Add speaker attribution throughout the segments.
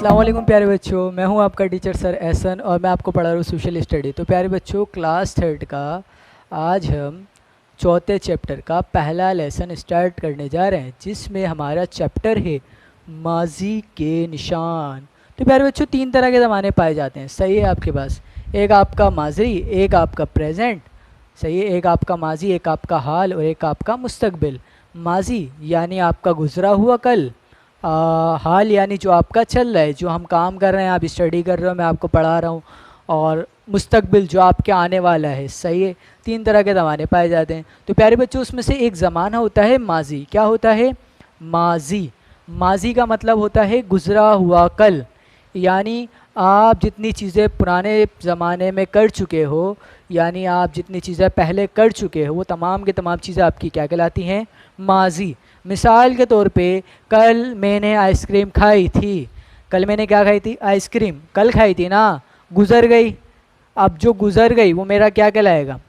Speaker 1: अस्सलाम वालेकुम प्यारे बच्चों, मैं हूं आपका टीचर सर एहसन और मैं आपको पढ़ा रहा हूँ सोशल स्टडी। तो प्यारे बच्चों, क्लास थर्ड का आज हम चौथे चैप्टर का पहला लेसन स्टार्ट करने जा रहे हैं, जिसमें हमारा चैप्टर है माजी के निशान। तो प्यारे बच्चों, तीन तरह के ज़माने पाए जाते हैं, सही है आपके पास। एक आपका माजी, एक आपका प्रेजेंट, सही है, एक आपका माजी, एक आपका हाल और एक आपका मुस्तकबिल। माजी यानी आपका गुजरा हुआ कल, हाल यानी जो आपका चल रहा है, जो हम काम कर रहे हैं, आप स्टडी कर रहे हो, मैं आपको पढ़ा रहा हूँ, और मुस्तकबिल जो आपके आने वाला है, सही है। तीन तरह के ज़माने पाए जाते हैं। तो प्यारे बच्चों, उसमें से एक ज़माना होता है माजी। क्या होता है? माजी। माजी का मतलब होता है गुजरा हुआ कल, यानी आप जितनी चीज़ें पुराने ज़माने में कर चुके हो, यानी आप जितनी चीज़ें पहले कर चुके हो, वो तमाम की तमाम चीज़ें आपकी क्या कहलाती हैं? माजी। मिसाल के तौर पे, कल मैंने आइसक्रीम खाई थी। कल मैंने क्या खाई थी? आइसक्रीम। कल खाई थी ना, गुज़र गई। अब जो गुज़र गई वो मेरा क्या कहलाएगा?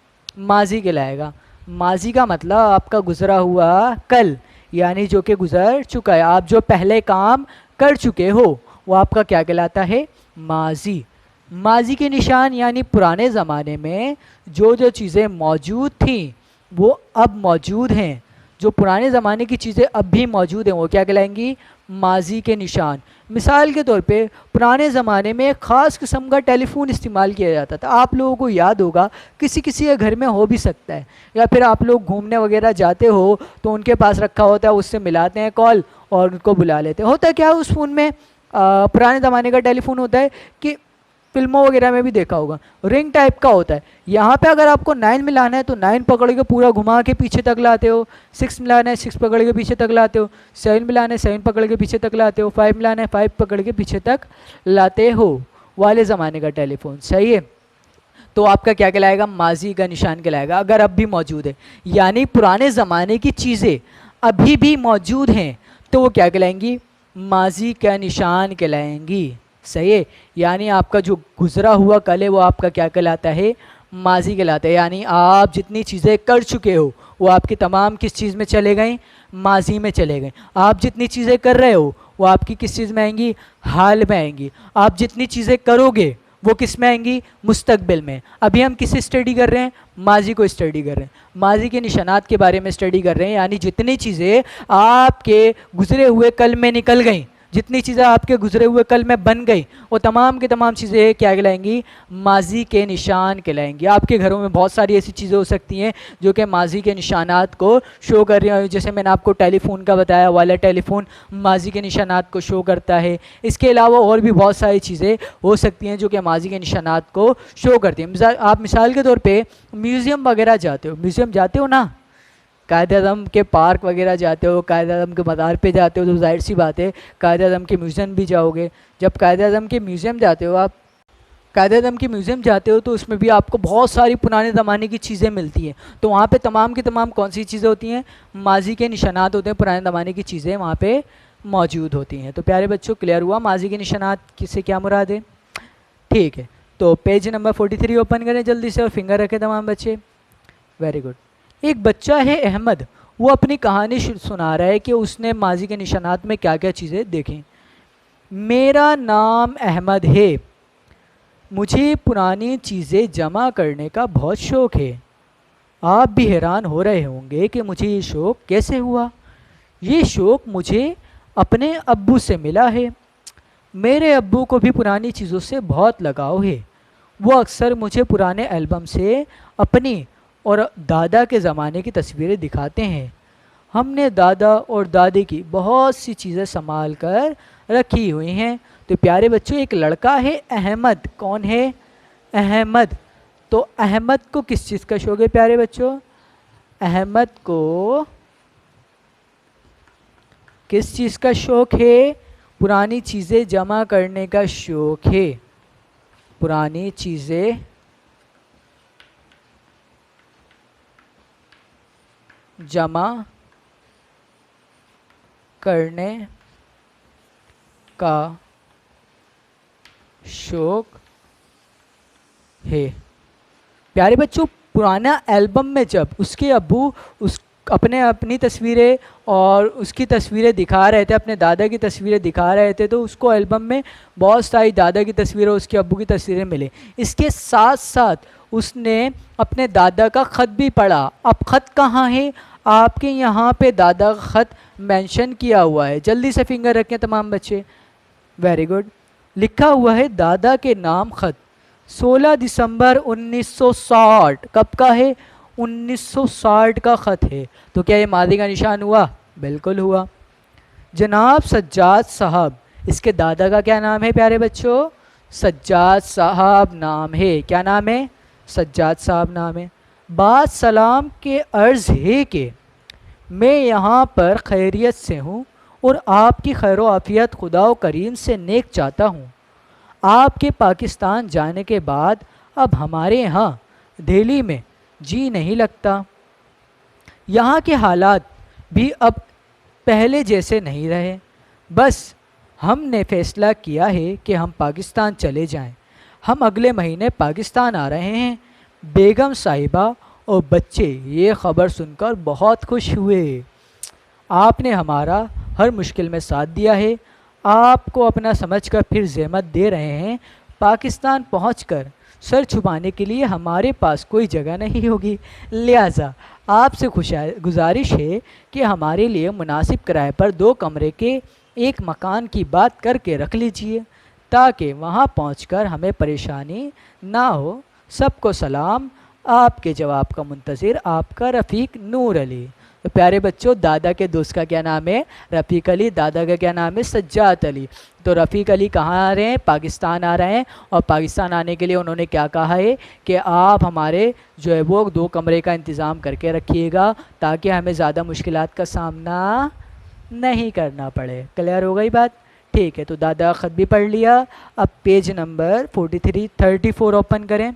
Speaker 1: माजी कहलाएगा। माजी का मतलब आपका गुज़रा हुआ कल, यानी जो कि गुज़र चुका है। आप जो पहले काम कर चुके हो वो आपका क्या कहलाता है? माजी। माजी के निशान यानी पुराने ज़माने में जो जो चीज़ें मौजूद थीं वो अब मौजूद हैं। जो पुराने ज़माने की चीज़ें अब भी मौजूद हैं वो क्या कहलाएंगी? माजी के निशान। मिसाल के तौर पे, पुराने ज़माने में एक ख़ास किस्म का टेलीफोन इस्तेमाल किया जाता था। आप लोगों को याद होगा, किसी किसी के घर में हो भी सकता है, या फिर आप लोग घूमने वगैरह जाते हो तो उनके पास रखा होता है, उससे मिलाते हैं कॉल और उनको बुला लेते हैं। होता क्या है उस फ़ोन में? पुराने ज़माने का टेलीफोन होता है कि फिल्मों वगैरह में भी देखा होगा, रिंग टाइप का होता है। यहाँ पे अगर आपको 9 मिलाना है तो 9 पकड़ के पूरा घुमा के पीछे तक लाते हो, 6 मिलाना है 6 पकड़ के पीछे तक लाते हो, 7 मिलाना है 7 पकड़ के पीछे तक लाते हो, 5 मिलाना है 5 पकड़ के पीछे तक लाते हो। वाले ज़माने का टेलीफोन, सही है। तो आपका क्या कहलाएगा? माजी का निशान कहलाएगा, अगर अब भी मौजूद है, यानी पुराने ज़माने की चीज़ें अभी भी मौजूद हैं तो वो क्या कहलाएंगी? माजी का निशान कहलाएंगी, सही है। यानी आपका जो गुजरा हुआ कल है वो आपका क्या कहलाता है? माजी कहलाता है। यानी आप जितनी चीज़ें कर चुके हो वो आपकी तमाम किस चीज़ में चले गए? माजी में चले गए। आप जितनी चीज़ें कर रहे हो वो आपकी किस चीज़ में आएंगी? हाल में आएंगी। आप जितनी चीज़ें करोगे वो किस में आएंगी? मुस्तकबिल में। अभी हम किसे स्टडी कर रहे हैं? माजी को स्टडी कर रहे हैं, माजी के निशानात के बारे में स्टडी कर रहे हैं। यानी जितनी चीज़ें आपके गुजरे हुए कल में निकल गई, जितनी चीज़ें आपके गुजरे हुए कल में बन गई, वो तमाम की तमाम चीज़ें क्या कहलाएंगी? माजी के निशान कहलाएंगी। आपके घरों में बहुत सारी ऐसी चीज़ें हो सकती हैं जो कि माजी के निशानात को शो कर रही हैं। जैसे मैंने आपको टेलीफोन का बताया, वाला टेलीफोन माजी के निशानात को शो करता है। इसके अलावा और भी बहुत सारी चीज़ें हो सकती हैं जो कि माजी के निशानात को शो करती हैं। आप मिसाल के तौर पर म्यूज़ियम वगैरह जाते हो, म्यूज़ियम जाते हो ना, कायद-ए-आज़म के पार्क वगैरह जाते हो, कायद-ए-आज़म के मज़ार पे जाते हो, तो ज़ाहिर सी बात है कायद-ए-आज़म के म्यूज़ियम भी जाओगे। जब कायद-ए-आज़म के म्यूज़ियम जाते हो, आप कायद-ए-आज़म के म्यूज़ियम जाते हो तो उसमें भी आपको बहुत सारी पुराने ज़माने की चीज़ें मिलती हैं। तो वहाँ पे तमाम की तमाम कौन सी चीज़ें होती हैं? माजी के निशानात होते हैं, पुराने ज़माने की चीज़ें वहाँ पे मौजूद होती हैं। तो प्यारे बच्चों, क्लियर हुआ माजी के निशानात किससे क्या मुराद है? ठीक है, तो पेज नंबर 43 ओपन करें जल्दी से और फिंगर रखें तमाम बच्चे। Very good. एक बच्चा है अहमद, वो अपनी कहानी सुना रहा है कि उसने माजी के निशानात में क्या क्या चीज़ें देखी। मेरा नाम अहमद है, मुझे पुरानी चीज़ें जमा करने का बहुत शौक़ है। आप भी हैरान हो रहे होंगे कि मुझे ये शौक़ कैसे हुआ। ये शौक़ मुझे अपने अब्बू से मिला है। मेरे अब्बू को भी पुरानी चीज़ों से बहुत लगाव है। वो अक्सर मुझे पुराने एल्बम से अपनी और दादा के ज़माने की तस्वीरें दिखाते हैं। हमने दादा और दादी की बहुत सी चीज़ें संभाल कर रखी हुई हैं। तो प्यारे बच्चों, एक लड़का है अहमद। कौन है? अहमद। तो अहमद को किस चीज़ का शौक़ है प्यारे बच्चों? अहमद को किस चीज़ का शौक़ है? पुरानी चीज़ें जमा करने का शौक़ है। पुरानी चीज़ें जमा करने का शौक़ है। प्यारे बच्चों, पुराना एल्बम में जब उसके अब्बू अपने अपनी तस्वीरें और उसकी तस्वीरें दिखा रहे थे, अपने दादा की तस्वीरें दिखा रहे थे, तो उसको एल्बम में बहुत सारी दादा की तस्वीरें, उसके अब्बू की तस्वीरें मिली। इसके साथ साथ उसने अपने दादा का ख़त भी पढ़ा। अब ख़त कहाँ है? आपके यहाँ पे दादा का ख़त मेंशन किया हुआ है। जल्दी से फिंगर रखें तमाम बच्चे। Very good. लिखा हुआ है दादा के नाम ख़त 16 दिसंबर 1960। कब का है? 1960 का ख़त है। तो क्या ये मादी का निशान हुआ? बिल्कुल हुआ। जनाब सज्जाद साहब, इसके दादा का क्या नाम है प्यारे बच्चों? सज्जाद साहब नाम है। क्या नाम है? सज्जाद साहब नाम है। बात सलाम के अर्ज़ है कि मैं यहाँ पर खैरियत से हूँ और आपकी खैर आफ़ियत खुदा करीम से नेक चाहता हूँ। आपके पाकिस्तान जाने के बाद अब हमारे यहाँ दिल्ली में जी नहीं लगता। यहाँ के हालात भी अब पहले जैसे नहीं रहे। बस हमने फ़ैसला किया है कि हम पाकिस्तान चले जाएं। हम अगले महीने पाकिस्तान आ रहे हैं। बेगम साहिबा और बच्चे ये ख़बर सुनकर बहुत खुश हुए। आपने हमारा हर मुश्किल में साथ दिया है। आपको अपना समझकर फिर ज़हमत दे रहे हैं। पाकिस्तान पहुंचकर सर छुपाने के लिए हमारे पास कोई जगह नहीं होगी, लिहाजा आपसे गुजारिश है कि हमारे लिए मुनासिब किराए पर 2 कमरे के एक मकान की बात करके रख लीजिए, ताकि वहां पहुंचकर हमें परेशानी ना हो। सबको सलाम। आपके जवाब का मुंतज़िर आपका रफ़ीक नूर अली। तो प्यारे बच्चों, दादा के दोस्त का क्या नाम है? रफ़ीक अली। दादा का क्या नाम है? सज्जाद अली। तो रफ़ीक अली कहाँ आ रहे हैं? पाकिस्तान आ रहे हैं। और पाकिस्तान आने के लिए उन्होंने क्या कहा है कि आप हमारे जो है वो 2 कमरे का इंतज़ाम करके रखिएगा, ताकि हमें ज़्यादा मुश्किलात का सामना नहीं करना पड़े। क्लियर हो गई बात? ठीक है। तो दादा ख़त भी पढ़ लिया। अब पेज नंबर 34 ओपन करें।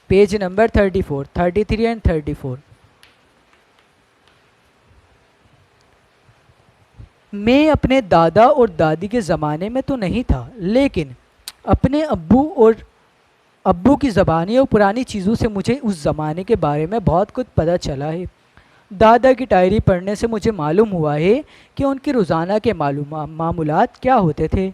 Speaker 1: Page number 33 and 34। मैं अपने दादा और दादी के ज़माने में तो नहीं था, लेकिन अपने अब्बू की ज़बानी और पुरानी चीज़ों से मुझे उस ज़माने के बारे में बहुत कुछ पता चला है। दादा की डायरी पढ़ने से मुझे मालूम हुआ है कि उनके रोज़ाना के मामूलात क्या होते थे।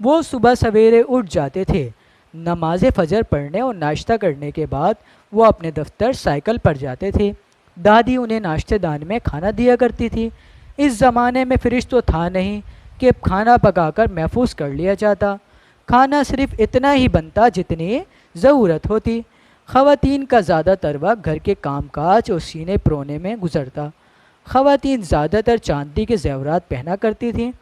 Speaker 1: वो सुबह सवेरे उठ जाते थे, नमाज फ़जर पढ़ने और नाश्ता करने के बाद वो अपने दफ्तर साइकिल पर जाते थे। दादी उन्हें नाश्तेदान में खाना दिया करती थी। इस ज़माने में फ्रिज तो था नहीं कि खाना पकाकर महफूज कर लिया जाता। खाना सिर्फ इतना ही बनता जितनी ज़रूरत होती। ख़वातीन का ज़्यादातर वक्त घर के कामकाज और सीने परोने में गुजरता। ख़वातीन ज़्यादातर चांदी के ज़ेवरात पहना करती थीं।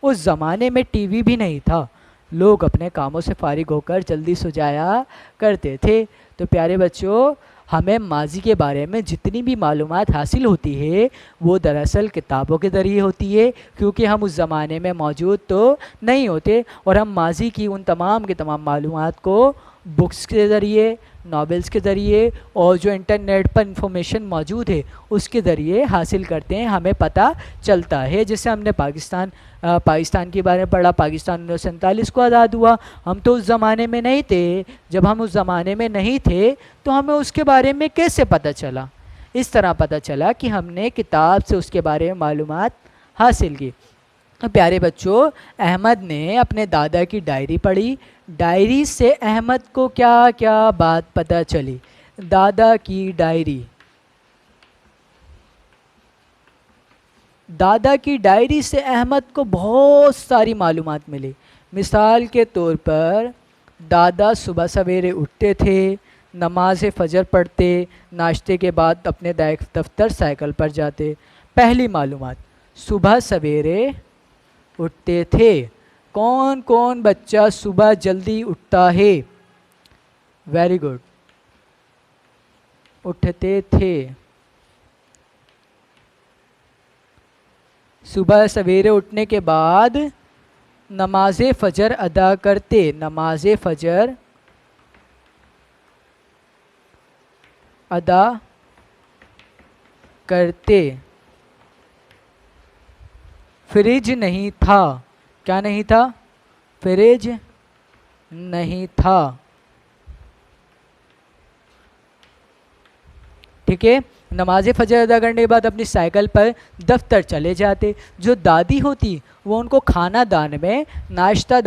Speaker 1: उस ज़माने में टीवी भी नहीं था। लोग अपने कामों से फारिग होकर जल्दी सो जाया करते थे। तो प्यारे बच्चों, हमें माजी के बारे में जितनी भी मालूमात हासिल होती है वो दरअसल किताबों के ज़रिए होती है, क्योंकि हम उस ज़माने में मौजूद तो नहीं होते, और हम माजी की उन तमाम के तमाम मालूमात को बुक्स के ज़रिए, नॉवेल्स के ज़रिए और जो इंटरनेट पर इंफॉर्मेशन मौजूद है उसके ज़रिए हासिल करते हैं। हमें पता चलता है। जैसे हमने पाकिस्तान के बारे में पढ़ा। पाकिस्तान 1947 को आज़ाद हुआ। हम तो उस ज़माने में नहीं थे। जब हम उस ज़माने में नहीं थे तो हमें उसके बारे में कैसे पता चला? इस तरह पता चला कि हमने किताब से उसके बारे में मालूमात हासिल की। प्यारे बच्चों, अहमद ने अपने दादा की डायरी पढ़ी। डायरी से अहमद को क्या क्या बात पता चली? दादा की डायरी। दादा की डायरी से अहमद को बहुत सारी मालूमात मिली। मिसाल के तौर पर दादा सुबह सवेरे उठते थे, नमाज फ़जर पढ़ते, नाश्ते के बाद अपने दफ्तर साइकिल पर जाते। पहली मालूमात, सुबह सवेरे उठते थे। कौन कौन बच्चा सुबह जल्दी उठता है? वेरी गुड, उठते थे। सुबह सवेरे उठने के बाद नमाज फ़जर अदा करते। नमाज फ़जर अदा करते। फ्रिज नहीं था। क्या नहीं था? फ्रिज नहीं था। ठीक है। नमाज फजर अदा करने के बाद अपनी साइकिल पर दफ्तर चले जाते। जो दादी होती वो उनको खाना दान में, नाश्ता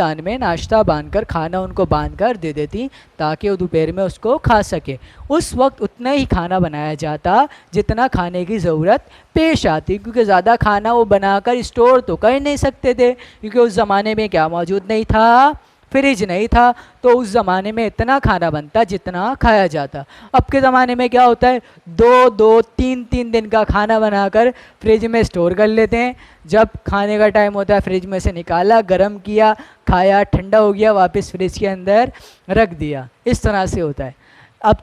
Speaker 1: बांध कर, खाना उनको बांध कर दे देती ताकि वो दोपहर में उसको खा सके। उस वक्त उतना ही खाना बनाया जाता जितना खाने की ज़रूरत पेश आती, क्योंकि ज़्यादा खाना वो बनाकर स्टोर तो कर नहीं सकते थे, क्योंकि उस ज़माने में क्या मौजूद नहीं था, फ्रिज नहीं था। तो उस ज़माने में इतना खाना बनता जितना खाया जाता। अब के ज़माने में क्या होता है, दो दो तीन तीन दिन का खाना बनाकर फ्रिज में स्टोर कर लेते हैं। जब खाने का टाइम होता है फ्रिज में से निकाला, गर्म किया, खाया, ठंडा हो गया, वापस फ्रिज के अंदर रख दिया। इस तरह से होता है। अब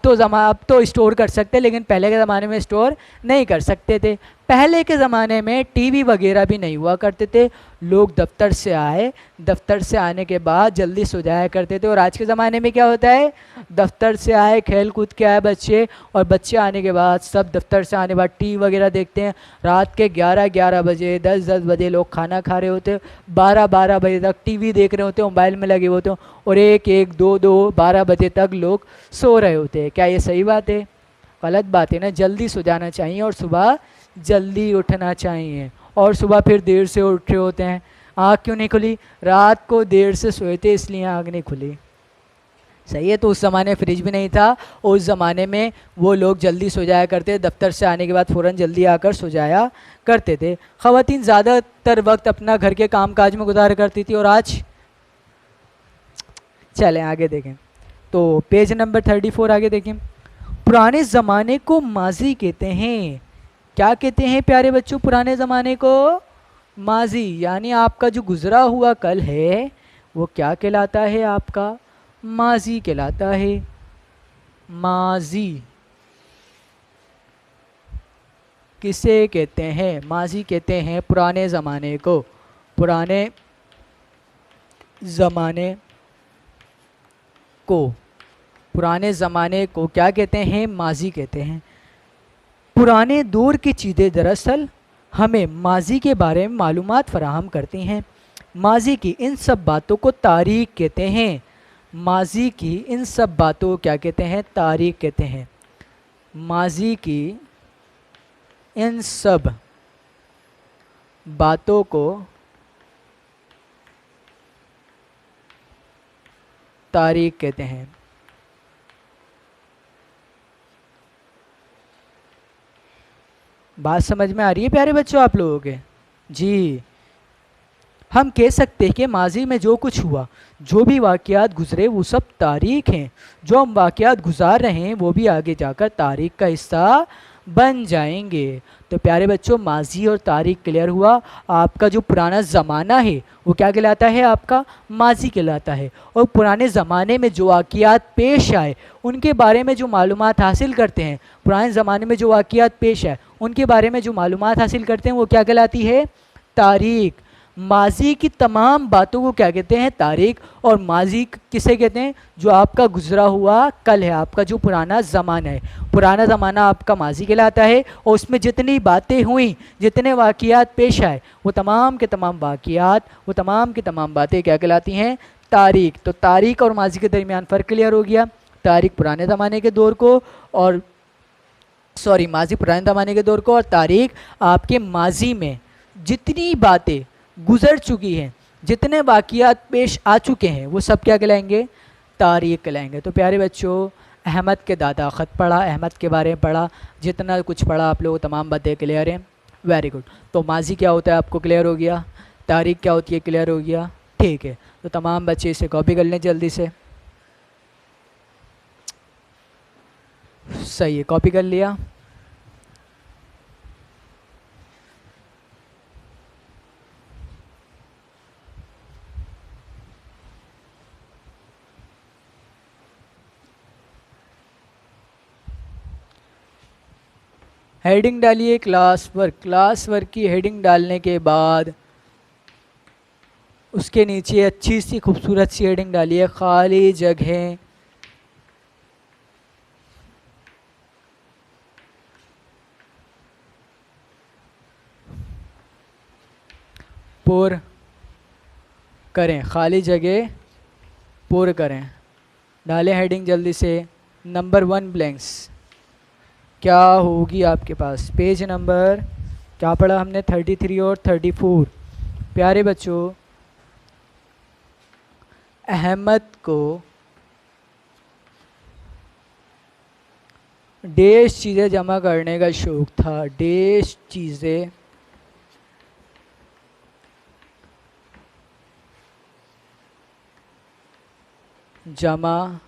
Speaker 1: तो स्टोर कर सकते हैं, लेकिन पहले के ज़माने में स्टोर नहीं कर सकते थे। पहले के ज़माने में टीवी वगैरह भी नहीं हुआ करते थे। लोग दफ्तर से आने के बाद जल्दी सो जाया करते थे। और आज के ज़माने में क्या होता है, दफ्तर से आए, खेल कूद के आए बच्चे, और बच्चे आने के बाद सब दफ्तर से आने के बाद टीवी वगैरह देखते हैं। रात के 11-11 बजे, 10-10 बजे लोग खाना खा रहे होते, 12-12 बजे तक टीवी देख रहे होते, मोबाइल में लगे होते, और 1-1, 2-2, 12 बजे तक लोग सो रहे होते हैं। क्या ये सही बात है? गलत बात है ना। जल्दी सो जाना चाहिए और सुबह जल्दी उठना चाहिए। और सुबह फिर देर से उठ रहे होते हैं। आँख क्यों नहीं खुली? रात को देर से सोए थे इसलिए आँख नहीं खुली। सही है। तो उस ज़माने फ्रिज भी नहीं था। उस ज़माने में वो लोग जल्दी सो जाया करते, दफ्तर से आने के बाद फ़ौरन जल्दी आकर सो जाया करते थे। ख़वातीन ज़्यादातर वक्त अपना घर के काम काज में गुजारा करती थी। और आज चलें आगे देखें, तो पेज नंबर 34 आगे देखें। पुराने ज़माने को माजी कहते हैं। क्या कहते हैं प्यारे बच्चों? पुराने ज़माने को माजी, यानी आपका जो गुज़रा हुआ कल है वो क्या कहलाता है? आपका माजी कहलाता है। माजी किसे कहते हैं? माजी कहते हैं पुराने ज़माने को। पुराने ज़माने को, पुराने ज़माने को क्या कहते हैं? माजी कहते हैं। पुराने दौर की चीज़ें दरअसल हमें माजी के बारे में मालूमात फ़राहम करती हैं। माजी की इन सब बातों को तारीख़ कहते हैं। माजी की इन सब बातों को क्या कहते हैं? तारीख़ कहते हैं। माजी की इन सब बातों को तारीख़ कहते हैं। बात समझ में आ रही है प्यारे बच्चों आप लोगों के? जी, हम कह सकते हैं कि माजी में जो कुछ हुआ, जो भी वाक़यात गुज़रे, वो सब तारीख़ हैं। जो हम वाक़यात गुज़ार रहे हैं वो भी आगे जाकर तारीख़ का हिस्सा बन जाएंगे। तो प्यारे बच्चों, माजी और तारीख़ क्लियर हुआ। आपका जो पुराना ज़माना है वो क्या कहलाता है? आपका माजी कहलाता है। और पुराने ज़माने में जो वाक़यात पेश आए उनके बारे में जो मालूमात हासिल करते हैं, पुराने ज़माने में जो वाक़यात पेश आए उनके बारे में जो मालूमात हासिल करते हैं वो क्या कहलाती है? तारीख़। माजी की तमाम बातों को क्या कहते हैं? तारीख़। और माजी किसे कहते हैं? जो आपका गुज़रा हुआ कल है, आपका जो पुराना ज़माना है। पुराना ज़माना आपका माजी कहलाता है। और उसमें जितनी बातें हुई, जितने वाक़यात पेश आए, वो तमाम के तमाम वाक़यात, वो तमाम की तमाम बातें क्या कहलाती हैं? तारीख़। तो तारीख़ और माजी के दरमियान फ़र्क क्लियर हो गया। तारीख़ पुराने ज़माने के दौर को, और माजी पुराने ज़माने के दौर को, और तारीख़ आपके माजी में जितनी बातें गुज़र चुकी हैं, जितने वाक़यात पेश आ चुके हैं, वो सब क्या कहलाएंगे? तारीख़ कहलाएंगे। तो प्यारे बच्चों, अहमद के दादा ख़त पढ़ा, अहमद के बारे में पढ़ा, जितना कुछ पढ़ा आप लोग तमाम बातें क्लियर हैं। Very good. तो माजी क्या होता है आपको क्लियर हो गया, तारीख़ क्या होती है क्लियर हो गया। ठीक है, तो तमाम बच्चे इसे कॉपी कर लें जल्दी से। सही है, कॉपी कर लिया। हेडिंग डालिए क्लास वर्क। क्लास वर्क की हेडिंग डालने के बाद उसके नीचे अच्छी सी खूबसूरत सी हेडिंग डालिए, खाली जगह पुर करें, खाली जगह पुर करें। डालें हेडिंग जल्दी से। Number 1 blanks. क्या होगी आपके पास? पेज नंबर क्या पढ़ा हमने? 33 और 34। प्यारे बच्चों, अहमद को डेढ़ चीज़ें जमा करने का शौक़ था। डेढ़ चीज़ें जमा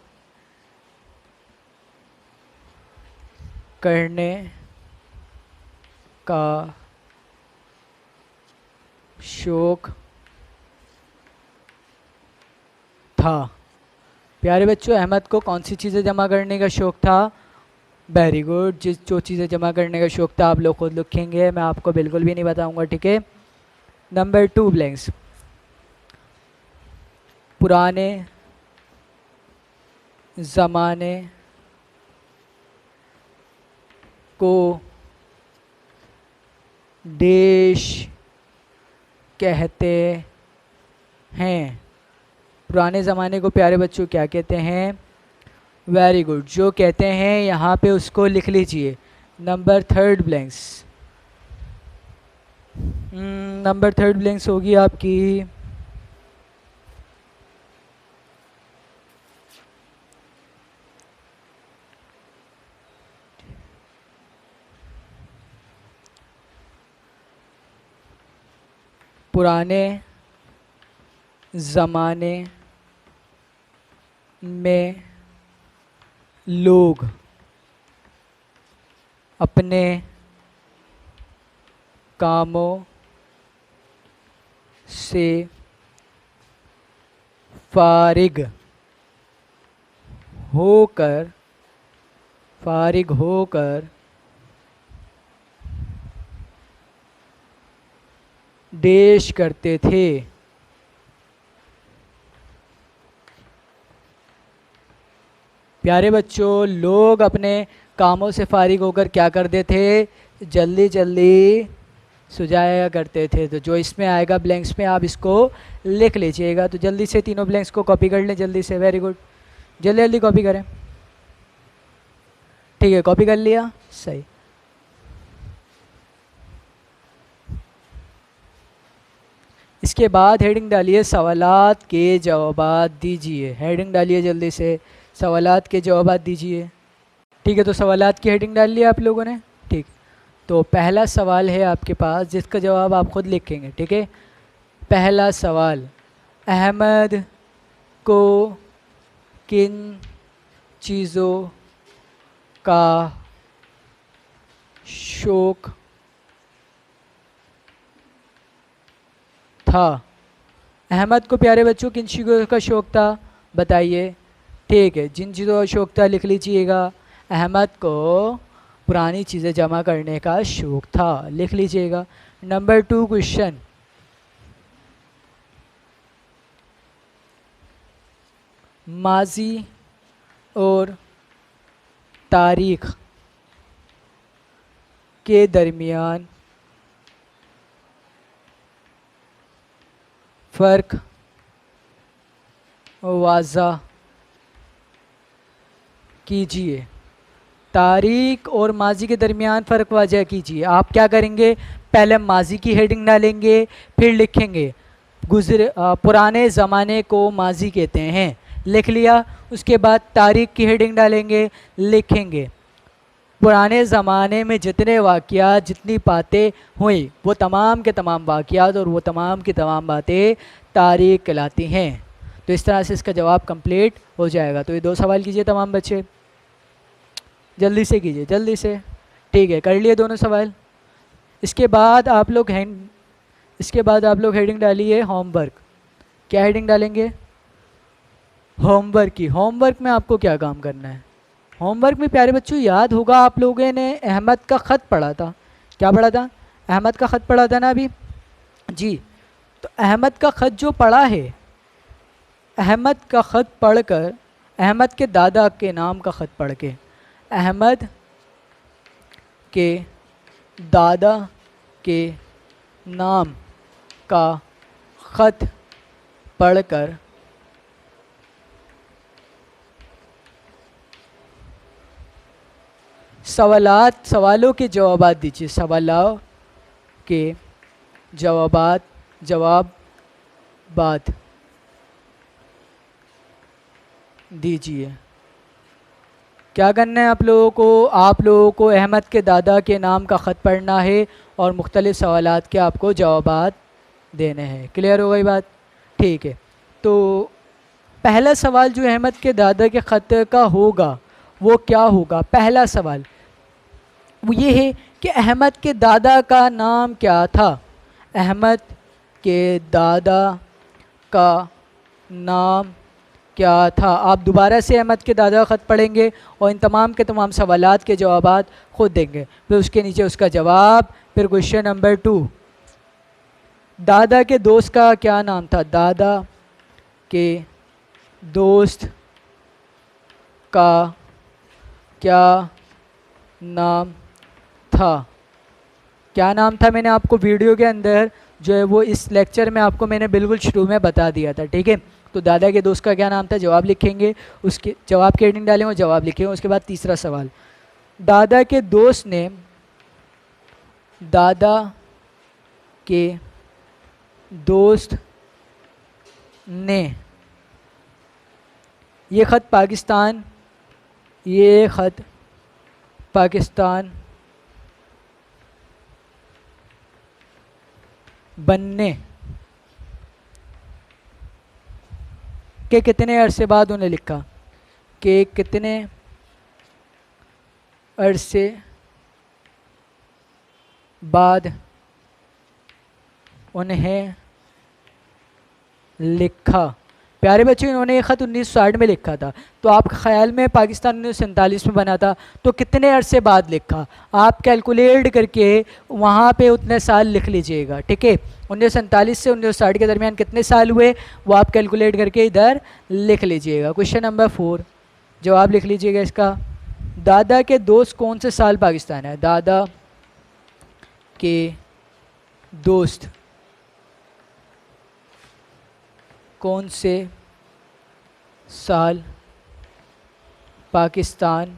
Speaker 1: करने का शौक़ था। प्यारे बच्चों, अहमद को कौन सी चीज़ें जमा करने का शौक़ था? Very good. जो चीज़ें जमा करने का शौक़ था आप लोग खुद लिखेंगे, मैं आपको बिल्कुल भी नहीं बताऊंगा, ठीक है। Number 2 blanks. पुराने ज़माने को देश कहते हैं। पुराने ज़माने को प्यारे बच्चों क्या कहते हैं? Very good. जो कहते हैं यहाँ पे उसको लिख लीजिए। Number 3 blanks. नंबर 3 ब्लैंक्स होगी आपकी पुराने ज़माने में लोग अपने कामों से फारिग होकर देश करते थे। प्यारे बच्चों, लोग अपने कामों से फारिग होकर क्या करते थे? जल्दी जल्दी सुझाया करते थे। तो जो इसमें आएगा ब्लैंक्स में आप इसको लिख लीजिएगा। तो जल्दी से तीनों ब्लैंक्स को कॉपी कर लें जल्दी से। वेरी गुड, जल्दी जल्दी कॉपी करें। ठीक है, कॉपी कर लिया, सही। इसके बाद हेडिंग डालिए सवालात के जवाबात दीजिए। हेडिंग डालिए जल्दी से, सवालात के जवाबात दीजिए। ठीक है, तो सवालात की हेडिंग डाल लिया आप लोगों ने। ठीक, तो पहला सवाल है आपके पास जिसका जवाब आप खुद लिखेंगे, ठीक है। पहला सवाल, अहमद को किन चीज़ों का शौक़ था? अहमद को प्यारे बच्चों किन चीज़ों का शौक़ था? बताइए। ठीक है, जिन चीज़ों का शौक़ था लिख लीजिएगा। अहमद को पुरानी चीज़ें जमा करने का शौक़ था, लिख लीजिएगा। नंबर 2 क्वेश्चन, माजी और तारीख़ के दरमियान फ़र्क वाज़ा कीजिए। तारीख़ और माजी के दरमियान फ़र्क वाज़ा कीजिए। आप क्या करेंगे? पहले माजी की हेडिंग डालेंगे, फिर लिखेंगे पुराने ज़माने को माजी कहते हैं, लिख लिया। उसके बाद तारीख़ की हेडिंग डालेंगे, लिखेंगे पुराने ज़माने में जितने वाक़यात जितनी बातें हुई वो तमाम के तमाम वाक़यात और वो तमाम की तमाम बातें तारीख़ कहलाती हैं। तो इस तरह से इसका जवाब कंप्लीट हो जाएगा। तो ये 2 सवाल कीजिए तमाम बच्चे, जल्दी से कीजिए, जल्दी से। ठीक है, कर लिए दोनों सवाल। इसके बाद आप लोग हेडिंग डालिए होमवर्क। क्या हेडिंग डालेंगे? होमवर्क की। होमवर्क में आपको क्या काम करना है? होमवर्क में प्यारे बच्चों याद होगा आप लोगों ने अहमद का ख़त पढ़ा था। क्या पढ़ा था? अहमद का ख़त पढ़ा था ना अभी जी। तो अहमद का ख़त जो पढ़ा है, अहमद का ख़त पढ़कर, अहमद के दादा के नाम का ख़त पढ़ के, अहमद के दादा के नाम का ख़त पढ़कर सवालों के जवाबात दीजिए, सवालों के जवाब दीजिए। क्या करना है आप लोगों को अहमद के दादा के नाम का ख़त पढ़ना है और मुख्तलिफ़ सवालात के आपको जवाबात देने हैं। क्लियर हो गई बात? ठीक है, तो पहला सवाल जो अहमद के दादा के ख़त का होगा वो क्या होगा? पहला सवाल वो ये है कि अहमद के दादा का नाम क्या था? अहमद के दादा का नाम क्या था? आप दोबारा से अहमद के दादा का ख़त पढ़ेंगे और इन तमाम के तमाम सवालात के जवाबात ख़ुद देंगे, फिर उसके नीचे उसका जवाब। फिर क्वेश्चन नंबर 2, दादा के दोस्त का क्या नाम था? दादा के दोस्त का क्या नाम था? क्या नाम था मैंने आपको वीडियो के अंदर जो है वो इस लेक्चर में आपको मैंने बिल्कुल शुरू में बता दिया था। ठीक है, तो दादा के दोस्त का क्या नाम था? जवाब लिखेंगे, उसके जवाब की हेडिंग डालेंगे और जवाब लिखेंगे। उसके बाद तीसरा सवाल, दादा के दोस्त ने ये ख़त पाकिस्तान बनने के कितने अरसे बाद उन्हें लिखा? कि कितने अरसे बाद उन्हें लिखा? प्यारे बच्चों, इन्होंने ये ख़त 1960 में लिखा था, तो आपके ख़्याल में पाकिस्तान 1947 में बना था, तो कितने अरसे बाद लिखा? आप कैलकुलेट करके वहाँ पे उतने साल लिख लीजिएगा। ठीक है, 1947 से 1960 के दरमियान कितने साल हुए वो आप कैलकुलेट करके इधर लिख लीजिएगा। क्वेश्चन नंबर 4, जवाब लिख लीजिएगा इसका। दादा के दोस्त कौन से साल पाकिस्तान है? दादा के दोस्त कौन से साल पाकिस्तान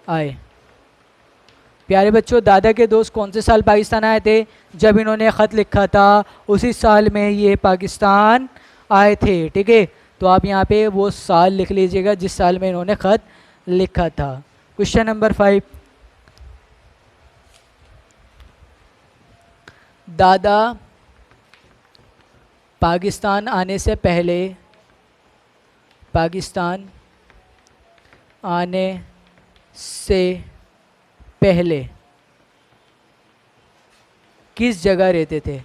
Speaker 1: आए? प्यारे बच्चों, दादा के दोस्त कौन से साल पाकिस्तान आए थे? जब इन्होंने ख़त लिखा था उसी साल में ये पाकिस्तान आए थे। ठीक है, तो आप यहाँ पे वो साल लिख लीजिएगा जिस साल में इन्होंने ख़त लिखा था। क्वेश्चन नंबर 5, दादा पाकिस्तान आने से पहले किस जगह रहते थे?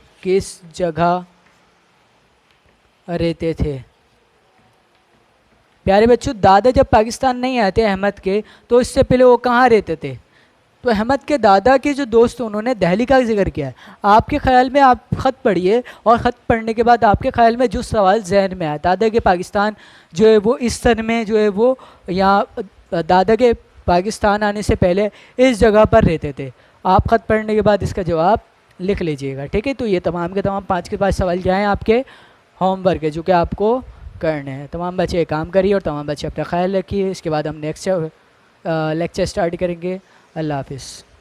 Speaker 1: प्यारे बच्चों, दादा जब पाकिस्तान नहीं आए थे अहमद के, तो इससे पहले वो कहाँ रहते थे? तो अहमद के दादा के जो दोस्त उन्होंने दिल्ली का जिक्र किया है। आपके ख़्याल में आप ख़त पढ़िए और ख़त पढ़ने के बाद आपके ख़्याल में जो सवाल जहन में आया, दादा के पाकिस्तान जो है वो इस सन में जो है वो यहाँ दादा के पाकिस्तान आने से पहले इस जगह पर रहते थे, आप ख़त पढ़ने के बाद इसका जवाब लिख लीजिएगा। ठीक है, तो ये तमाम के तमाम 5 के 5 सवाल क्या हैं आपके होमवर्क है जो कि आपको करने हैं। तमाम बच्चे काम करिए और तमाम बच्चे अपना ख्याल रखिए। इसके बाद हम नेक्स्ट लेक्चर स्टार्ट करेंगे। अल्लाह हाफिज़।